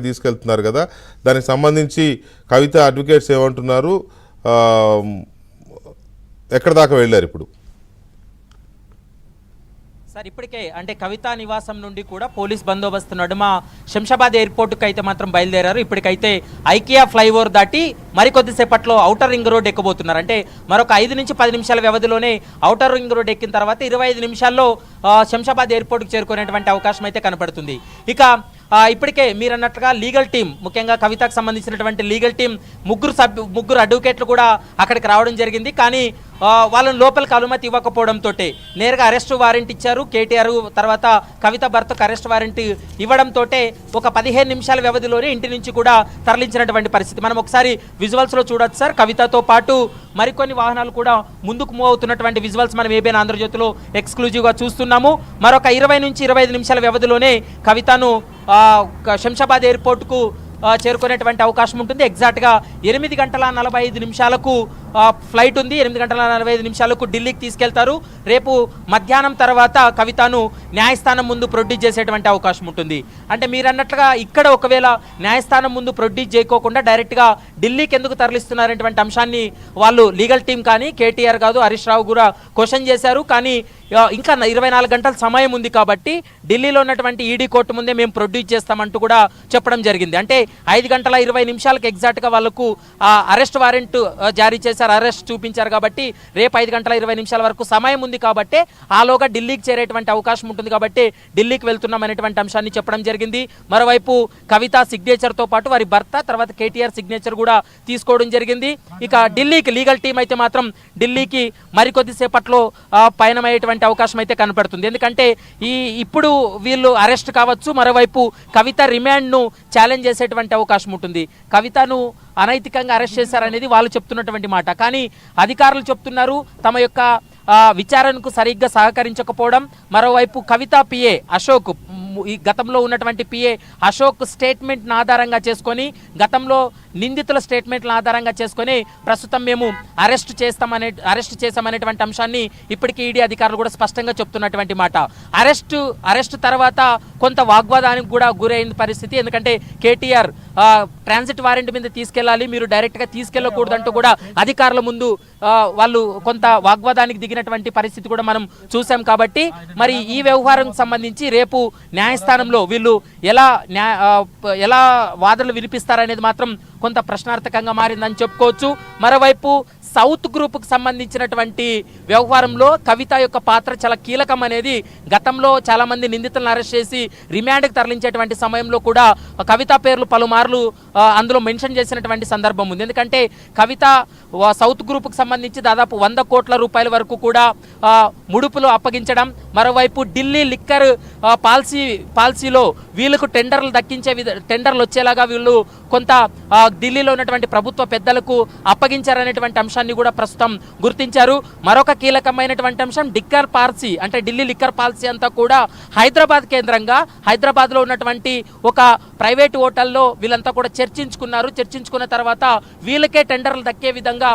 తీసుకెళ్తున్నారు కదా, దానికి సంబంధించి కవిత అడ్వకేట్స్ ఏమంటున్నారు, ఎక్కడ దాకా వెళ్ళారు ఇప్పుడు? సార్ ఇప్పటికే అంటే కవితా నివాసం నుండి కూడా పోలీస్ బందోబస్తు నడుమ శంషాబాద్ ఎయిర్పోర్ట్కి అయితే మాత్రం బయలుదేరారు. ఇప్పటికైతే ఐకియా ఫ్లైఓవర్ దాటి మరికొద్దిసేపట్లో ఔటర్ రింగ్ రోడ్ ఎక్కబోతున్నారు. అంటే మరొక 5 నుంచి 10 నిమిషాల వ్యవధిలోనే ఔటర్ రింగ్ రోడ్ ఎక్కిన తర్వాత 25 నిమిషాల్లో శంషాబాద్ ఎయిర్పోర్ట్కి చేరుకునేటువంటి అవకాశం అయితే కనపడుతుంది. ఇక ఇప్పటికే మీరు అన్నట్లుగా లీగల్ టీం, ముఖ్యంగా కవితకు సంబంధించినటువంటి లీగల్ టీం ముగ్గురు అడ్వకేట్లు కూడా అక్కడికి రావడం జరిగింది. కానీ వాళ్ళని లోపలికి అనుమతి ఇవ్వకపోవడంతో నేరుగా అరెస్ట్ వారెంట్ ఇచ్చారు కేటీఆర్. తర్వాత కవిత భర్తకు అరెస్ట్ వారెంట్ ఇవ్వడంతో ఒక 15 నిమిషాల వ్యవధిలోనే ఇంటి నుంచి కూడా తరలించినటువంటి పరిస్థితి మనం ఒకసారి విజువల్స్లో చూడొచ్చు సార్. కవితతో పాటు మరికొన్ని వాహనాలు కూడా ముందుకు మూవ్ అవుతున్నటువంటి విజువల్స్ మనం ఏబిఎన్ ఆంధ్రజ్యోతిలో ఎక్స్క్లూజివ్గా చూస్తున్నాము. మరొక 20 నుంచి 25 నిమిషాల వ్యవధిలోనే కవితను శంషాబాద్ ఎయిర్పోర్ట్కు చేరుకునేటువంటి అవకాశం ఉంటుంది. ఎగ్జాక్ట్గా 8:45 నిమిషాలకు ఫ్లైట్ ఉంది. 8:45 నిమిషాలకు ఢిల్లీకి తీసుకెళ్తారు. రేపు మధ్యాహ్నం తర్వాత కవితను న్యాయస్థానం ముందు ప్రొడ్యూస్ చేసేటువంటి అవకాశం ఉంటుంది. అంటే మీరు అన్నట్లుగా ఇక్కడ ఒకవేళ న్యాయస్థానం ముందు ప్రొడ్యూస్ చేయకోకుండా డైరెక్ట్గా ఢిల్లీకి ఎందుకు తరలిస్తున్నారనేటువంటి అంశాన్ని వాళ్ళు లీగల్ టీం కానీ కేటీఆర్ కాదు హరీష్ రావు కూడా క్వశ్చన్ చేశారు. కానీ ఇంకా 24 గంటల సమయం ఉంది కాబట్టి ఢిల్లీలో ఉన్నటువంటి ఈడీ కోర్టు ముందే మేము ప్రొడ్యూస్ చేస్తామంటూ కూడా చెప్పడం జరిగింది. అంటే 5:20 ఎగ్జాక్ట్గా వాళ్ళకు అరెస్ట్ వారెంట్ జారీ చేశారు, అరెస్ట్ చూపించారు. కాబట్టి రేపు 5:20 వరకు సమయం ఉంది కాబట్టి ఆలోగా ఢిల్లీకి చేరేటువంటి అవకాశం ఉంటుంది. కాబట్టి ఢిల్లీకి వెళ్తున్నాం అనేటువంటి అంశాన్ని చెప్పడం జరిగింది. మరోవైపు కవిత సిగ్నేచర్తో పాటు వారి భర్త తర్వాత కేటీఆర్ సిగ్నేచర్ కూడా తీసుకోవడం జరిగింది. ఇక ఢిల్లీకి లీగల్ టీం అయితే మాత్రం ఢిల్లీకి మరికొద్దిసేపట్లో పయనమయ్యేటువంటి అవకాశం అయితే కనపడుతుంది. ఎందుకంటే ఇప్పుడు వీళ్ళు అరెస్ట్ కావచ్చు, మరోవైపు కవిత రిమాండ్ను ఛాలెంజ్ చేసేటువంటి అవకాశం ఉంటుంది. కవితను అనైతికంగా అరెస్ట్ చేశారనేది వాళ్ళు చెప్తున్నటువంటి మాట. కానీ అధికారులు చెప్తున్నారు తమ యొక్క విచారణకు సరిగ్గా సహకరించకపోవడం. మరోవైపు కవిత పిఏ అశోక్, ఈ గతంలో ఉన్నటువంటి పిఏ అశోక్ స్టేట్మెంట్ను ఆధారంగా చేసుకొని, గతంలో నిందితుల స్టేట్మెంట్లను ఆధారంగా చేసుకొని ప్రస్తుతం మేము అరెస్ట్ చేస్తామనేటువంటి అంశాన్ని ఇప్పటికీ ఈడీ అధికారులు కూడా స్పష్టంగా చెప్తున్నటువంటి మాట. అరెస్ట్ తర్వాత కొంత వాగ్వాదానికి కూడా గురైన పరిస్థితి. ఎందుకంటే కేటీఆర్ ట్రాన్సిట్ వారెంట్ మీద తీసుకెళ్ళాలి, మీరు డైరెక్ట్గా తీసుకెళ్ళకూడదంటూ కూడా అధికారుల ముందు వాళ్ళు కొంత వాగ్వాదానికి దిగినటువంటి పరిస్థితి కూడా మనం చూసాం. కాబట్టి మరి ఈ వ్యవహారం సంబంధించి రేపు న్యాయస్థానంలో వీళ్ళు ఎలా వాదనలు వినిపిస్తారనేది మాత్రం కొంత ప్రశ్నార్థకంగా మారిందని చెప్పుకోవచ్చు. మరోవైపు సౌత్ గ్రూప్కి సంబంధించినటువంటి వ్యవహారంలో కవిత యొక్క పాత్ర చాలా కీలకం అనేది గతంలో చాలామంది నిందితులను అరెస్ట్ చేసి రిమాండ్కి తరలించేటువంటి సమయంలో కూడా కవిత పేర్లు పలుమార్లు అందులో మెన్షన్ చేసినటువంటి సందర్భం ఉంది. ఎందుకంటే కవిత సౌత్ గ్రూప్కి సంబంధించి దాదాపు 100 కోట్ల రూపాయల వరకు కూడా ముడుపులు అప్పగించడం, మరోవైపు ఢిల్లీ లిక్కర్ పాలసీలో వీళ్ళకు టెండర్లు వచ్చేలాగా వీళ్ళు కొంత ఢిల్లీలో ఉన్నటువంటి ప్రభుత్వ పెద్దలకు అప్పగించారనేటువంటి అంశాన్ని కూడా ప్రస్తుతం గుర్తించారు. మరొక కీలకమైనటువంటి అంశం లిక్కర్ పాలసీ, అంటే ఢిల్లీ లిక్కర్ పాలసీ అంతా కూడా హైదరాబాద్ కేంద్రంగా హైదరాబాద్లో ఉన్నటువంటి ఒక ప్రైవేట్ హోటల్లో వీళ్ళంతా కూడా చర్చించుకున్న తర్వాత వీళ్ళకే టెండర్లు దక్కే విధంగా